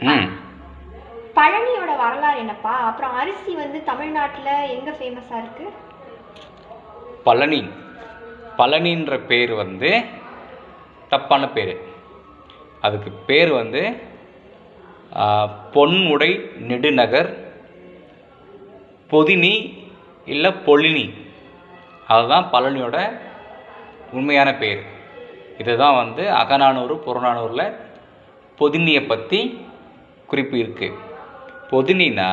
ம் பழனியோட வரலாறு என்னப்பா? அப்புறம் அரிசி வந்து தமிழ்நாட்டில் எங்கே ஃபேமஸாக இருக்குது? பழனி பழனின்ற பேர் வந்து தப்பான பேர். அதுக்கு பேர் வந்து பொன்முடை நெடுநகர் பொதினி இல்லை பொழினி. அதுதான் பழனியோட உண்மையான பேர். இதுதான் வந்து அகநானூறு புறநானூரில் பொதினியை பற்றி குறிப்பு இருக்குது. பொதினினா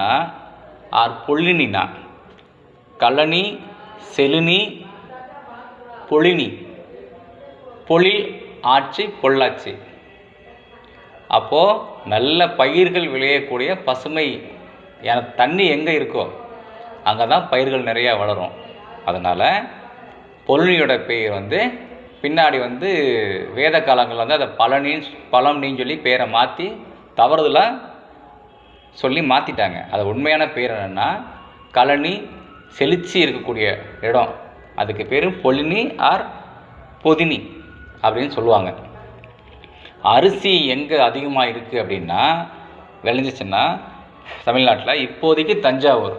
ஆர் பொழினினா கழனி செழுனி பொழினி, பொழில் ஆட்சி பொள்ளாச்சி. அப்போது நல்ல பயிர்கள் விளையக்கூடிய பசுமை தண்ணி எங்கே இருக்கோ அங்கே தான் பயிர்கள் நிறையா வளரும். அதனால் பொழினியோட பெயர் வந்து பின்னாடி வந்து வேத காலங்களில் வந்து அதை பழனின்னு சொல்லி பேரை மாற்றி தவறுதலாக சொல்லி மாற்றிட்டாங்க. அது உண்மையான பேர் என்னென்னா கழனி செழிச்சி இருக்கக்கூடிய இடம், அதுக்கு பேர் பொழினி ஆர் பொதினி அப்படின்னு சொல்லுவாங்க. அரிசி எங்கே அதிகமாக இருக்குது அப்படின்னா விளைஞ்சிச்சுன்னா தமிழ்நாட்டில் இப்போதைக்கு தஞ்சாவூர்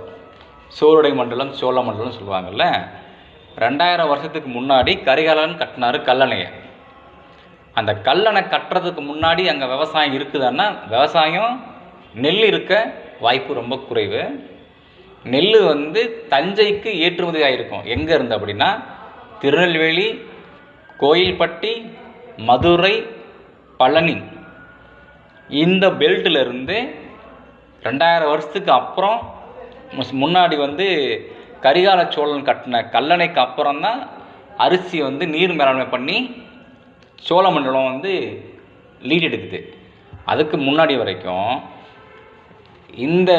சோறுடை மண்டலம் சோழ மண்டலம் சொல்லுவாங்கள்ல. 2000 வருஷத்துக்கு முன்னாடி கரிகாலன் கட்டினார் கல்லணையை. அந்த கல்லணை கட்டுறதுக்கு முன்னாடி அங்கே விவசாயம் இருக்குதுன்னா விவசாயம் நெல் இருக்க வாய்ப்பு ரொம்ப குறைவு. நெல் வந்து தஞ்சைக்கு ஏற்றுமதி ஆகிருக்கும். எங்கே இருந்து அப்படின்னா திருநெல்வேலி, கோயில்பட்டி, மதுரை, பழனி இந்த பெல்ட்டில் இருந்து 2000 வருஷத்துக்கு அப்புறம் முன்னாடி வந்து கரிகால சோழன் கட்டின கல்லணைக்கு அப்புறம் தான் அரிசி வந்து நீர் மேலாண்மை பண்ணி சோழ மண்டலம் வந்து லீட் எடுக்குது. அதுக்கு முன்னாடி வரைக்கும் இந்த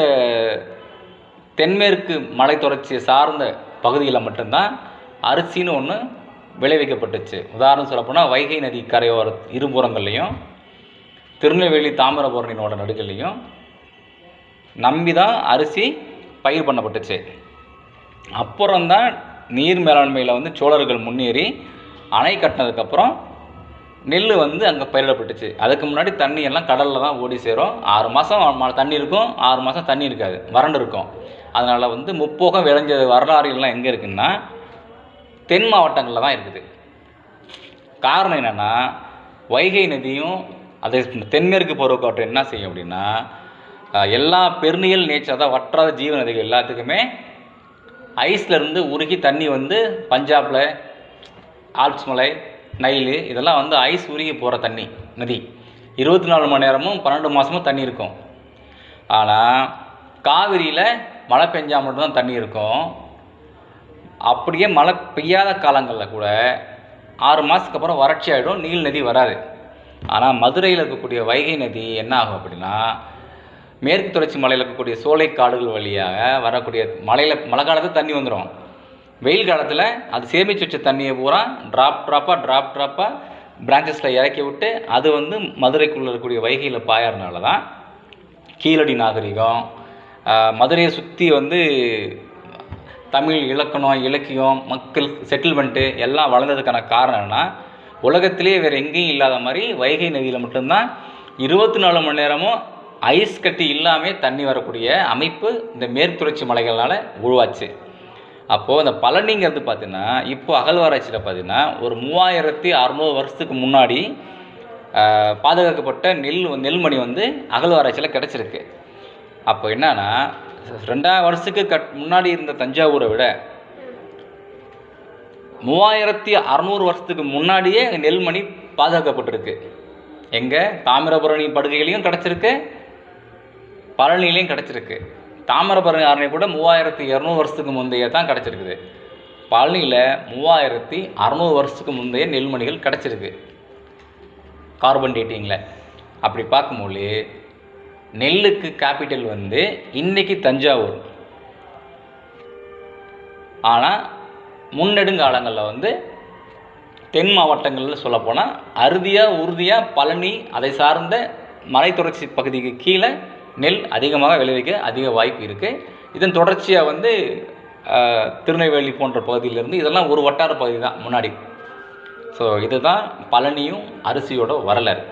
தென்மேற்கு மலைத்தொடர்ச்சியை சார்ந்த பகுதியில் மட்டும்தான் அரிசின்னு ஒன்று விளைவிக்கப்பட்டுச்சு. உதாரணம் சொல்லப்போனால் வைகை நதி கரையோர இருபுறங்கள்லையும் திருநெல்வேலி தாமிரபரணியோட நடுகள்லையும் நம்பி தான் அரிசி பயிர் பண்ணப்பட்டுச்சு. அப்புறம்தான் நீர் மேலாண்மையில் வந்து சோழர்கள் முன்னேறி அணை கட்டினதுக்கப்புறம் நெல் வந்து அங்கே பயிரிடப்பட்டுச்சு. அதுக்கு முன்னாடி தண்ணி எல்லாம் கடலில் தான் ஓடி சேரும். 6 மாதம் தண்ணி இருக்கும், 6 மாதம் தண்ணி இருக்காது, வறண்டு இருக்கும். அதனால் வந்து முப்போகம் விளைஞ்ச வரலாறுலாம் எங்கே இருக்குன்னா தென் மாவட்டங்களில் தான் இருக்குது. காரணம் என்னென்னா வைகை நதியும் அதை தென்மேற்கு பருவக்காற்று என்ன செய்யும் அப்படின்னா எல்லா பெருநியல் நேச்சர் தான் வற்றாத ஜீவ நதிகள் எல்லாத்துக்குமே ஐஸ்லேருந்து உருகி தண்ணி வந்து பஞ்சாபில் ஆல்ப்ஸ் மலை, நைலு இதெல்லாம் வந்து ஐஸ் உருகி போகிற தண்ணி நதி. 24 மணி நேரமும் 12 மாதமும் தண்ணி இருக்கும். ஆனால் காவிரியில் மழை பெஞ்சால் மட்டும்தான் தண்ணி இருக்கும். அப்படியே மழை பெய்யாத காலங்களில் கூட 6 மாதத்துக்கு அப்புறம் வறட்சி ஆகிடும், நீல் நதி வராது. ஆனால் மதுரையில் இருக்கக்கூடிய வைகை நதி என்ன ஆகும் அப்படின்னா மேற்கு தொடர்ச்சி மலையில் இருக்கக்கூடிய சோலை காடுகள் வழியாக வரக்கூடிய மழை காலத்தில் தண்ணி வந்துடும். வெயில் காலத்தில் அது சேமித்து வச்ச தண்ணியை பூரா ட்ராப்பாக பிரான்ச்சஸில் இறக்கி விட்டு அது வந்து மதுரைக்குள்ளே இருக்கக்கூடிய வைகையில் பாயறதுனால தான் கீழடி நாகரிகம், மதுரையை சுற்றி வந்து தமிழ் இலக்கணம், இலக்கியம், மக்கள் செட்டில்மெண்ட்டு எல்லாம் வளர்ந்ததுக்கான காரணம் என்னென்னா உலகத்திலே வேறு எங்கேயும் இல்லாத மாதிரி வைகை நதியில் மட்டும்தான் 24 மணி நேரமும் ஐஸ் கட்டி இல்லாமல் தண்ணி வரக்கூடிய அமைப்பு இந்த மேற்கு தொடர்ச்சி மலைகள்னால உருவாச்சு. அப்போது இந்த பழனிங்கிறது பார்த்திங்கன்னா இப்போ அகழ்வாராய்ச்சியில் பார்த்திங்கன்னா ஒரு 3600 வருஷத்துக்கு முன்னாடி பாதுகாக்கப்பட்ட நெல்மணி வந்து அகழ்வாராய்ச்சியில் கிடச்சிருக்கு. அப்போ என்னன்னா 2000 வருஷத்துக்கு முன்னாடி இருந்த தஞ்சாவூரை விட 3600 வருஷத்துக்கு முன்னாடியே நெல்மணி பாதுகாக்கப்பட்டிருக்கு. எங்கே தாமிரபரணி படுகையிலையும் கிடச்சிருக்கு, பழனிலையும் கிடச்சிருக்கு. தாமிரபரணி அரணை கூட 3200 வருஷத்துக்கு முந்தைய தான் கிடச்சிருக்குது. பழனியில் 3600 வருஷத்துக்கு முந்தைய நெல்மணிகள் கிடச்சிருக்கு கார்பன் டேட்டிங்கில். அப்படி பார்க்கும்போது நெல்லுக்கு கேபிட்டல் வந்து இன்றைக்கி தஞ்சாவூர். ஆனால் முன்னெடுங்காலங்களில் வந்து தென் மாவட்டங்களில் சொல்லப்போனால் உறுதியாக பழனி அதை சார்ந்த மலைத்தொடர்ச்சி பகுதிக்கு கீழே நெல் அதிகமாக விளைவிக்க அதிக வாய்ப்பு இருக்குது. இதன் தொடர்ச்சியாக வந்து திருநெல்வேலி போன்ற பகுதியிலேருந்து இதெல்லாம் ஒரு வட்டார பகுதி தான் முன்னாடி. ஸோ இதுதான் பழனியும் அரிசியோட வரலாறு.